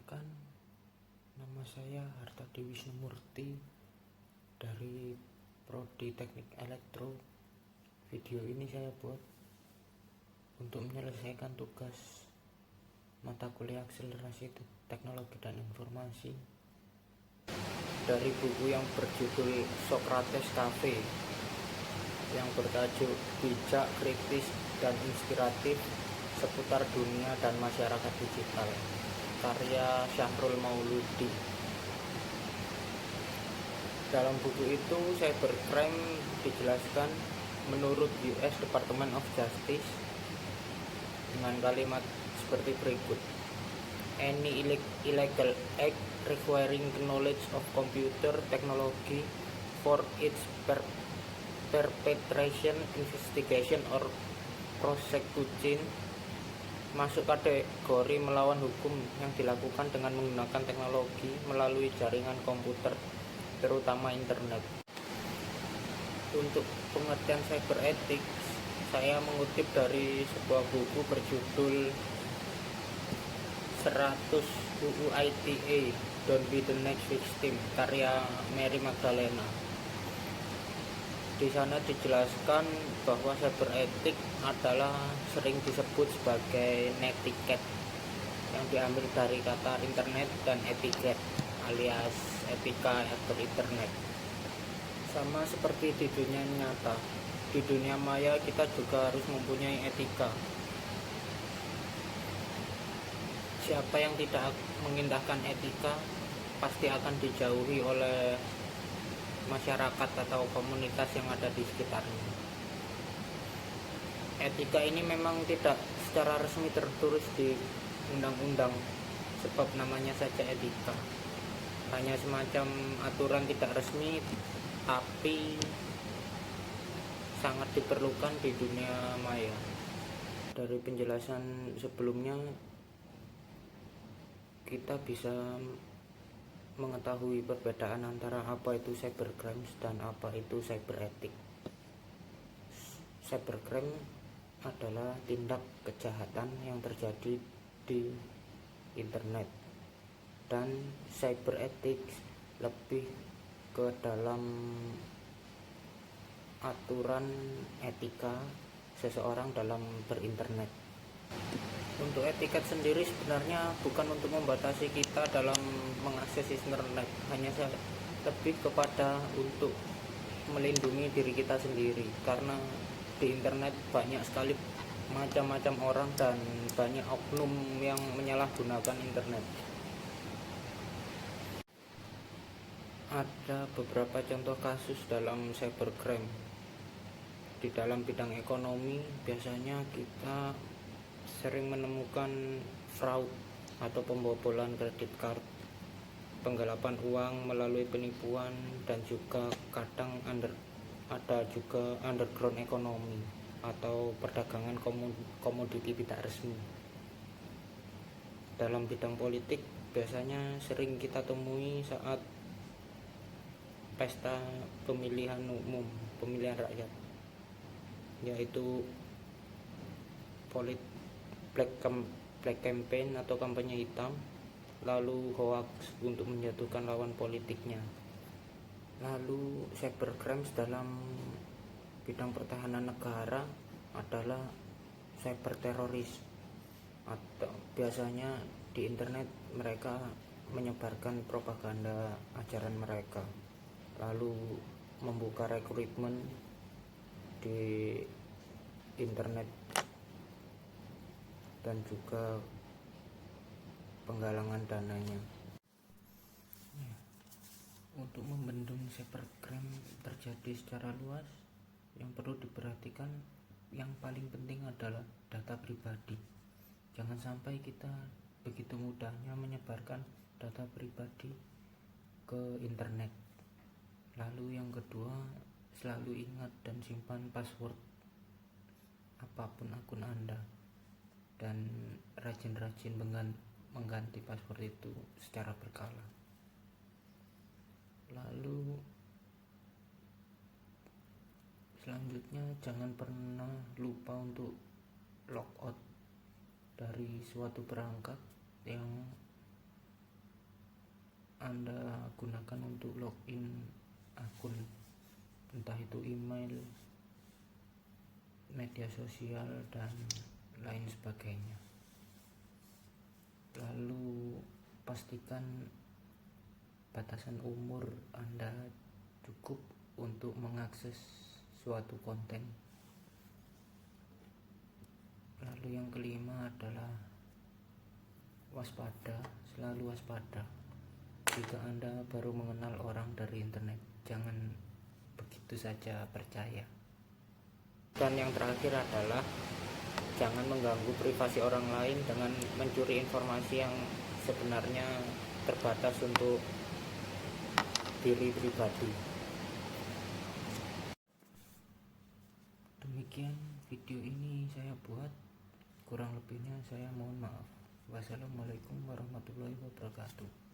Perkenalkan, nama saya Hartadi Wisnumurti dari Prodi Teknik Elektro. Video ini saya buat untuk menyelesaikan tugas mata kuliah akselerasi teknologi dan informasi dari buku yang berjudul Socrates Cafe yang bertajuk Bijak, Kritis, dan Inspiratif Seputar Dunia dan Masyarakat Digital, karya Syahrul Mauludi. Dalam buku itu cybercrime dijelaskan menurut US Department of Justice dengan kalimat seperti berikut: any illegal act requiring knowledge of computer technology for its perpetration, investigation, or prosecution masuk kategori melawan hukum yang dilakukan dengan menggunakan teknologi melalui jaringan komputer, terutama internet. Untuk pengertian cyber ethics, saya mengutip dari sebuah buku berjudul 100 UU ITE Don't Be the Next Victim, karya Mary Magdalena. Di sana dijelaskan bahwa cyber ethics adalah sering disebut sebagai netiquette yang diambil dari kata internet dan etiquette alias etika berinternet. Sama seperti di dunia nyata, di dunia maya kita juga harus mempunyai etika. Siapa yang tidak mengindahkan etika pasti akan dijauhi oleh masyarakat atau komunitas yang ada di sekitarnya. Etika ini memang tidak secara resmi tertulis di undang-undang, sebab namanya saja etika. Hanya semacam aturan tidak resmi, tapi sangat diperlukan di dunia maya. Dari penjelasan sebelumnya, kita bisa mengetahui perbedaan antara apa itu cybercrime dan apa itu cyber ethics. Cybercrime adalah tindak kejahatan yang terjadi di internet, dan cyber ethics lebih ke dalam aturan etika seseorang dalam berinternet. Untuk etiket sendiri sebenarnya bukan untuk membatasi kita dalam mengakses internet, hanya lebih kepada untuk melindungi diri kita sendiri, karena di internet banyak sekali macam-macam orang dan banyak oknum yang menyalahgunakan internet. Ada beberapa contoh kasus dalam cybercrime. Di dalam bidang ekonomi biasanya kita sering menemukan fraud atau pembobolan kredit card, penggelapan uang melalui penipuan, dan juga kadang ada juga underground ekonomi atau perdagangan komoditi tidak resmi. Dalam bidang politik biasanya sering kita temui saat pesta pemilihan umum, pemilihan rakyat, yaitu black campaign atau kampanye hitam, lalu hoax untuk menjatuhkan lawan politiknya. Lalu cybercrime dalam bidang pertahanan negara adalah cyber teroris, atau biasanya di internet mereka menyebarkan propaganda ajaran mereka, lalu membuka rekrutmen di internet dan juga penggalangan dananya. Untuk membendung cybercrime terjadi secara luas, yang perlu diperhatikan yang paling penting adalah data pribadi. Jangan sampai kita begitu mudahnya menyebarkan data pribadi ke internet. Lalu yang kedua, selalu ingat dan simpan password apapun akun Anda, dan rajin-rajin mengganti password itu secara berkala. Lalu selanjutnya, jangan pernah lupa untuk logout dari suatu perangkat yang Anda gunakan untuk login akun, entah itu email, media sosial, dan lain sebagainya. Lalu pastikan batasan umur Anda cukup untuk mengakses suatu konten. Lalu yang kelima adalah waspada, selalu waspada. Jika Anda baru mengenal orang dari internet, jangan begitu saja percaya. Dan yang terakhir adalah jangan mengganggu privasi orang lain dengan mencuri informasi yang sebenarnya terbatas untuk diri pribadi. Demikian video ini saya buat, kurang lebihnya saya mohon maaf. Wassalamualaikum warahmatullahi wabarakatuh.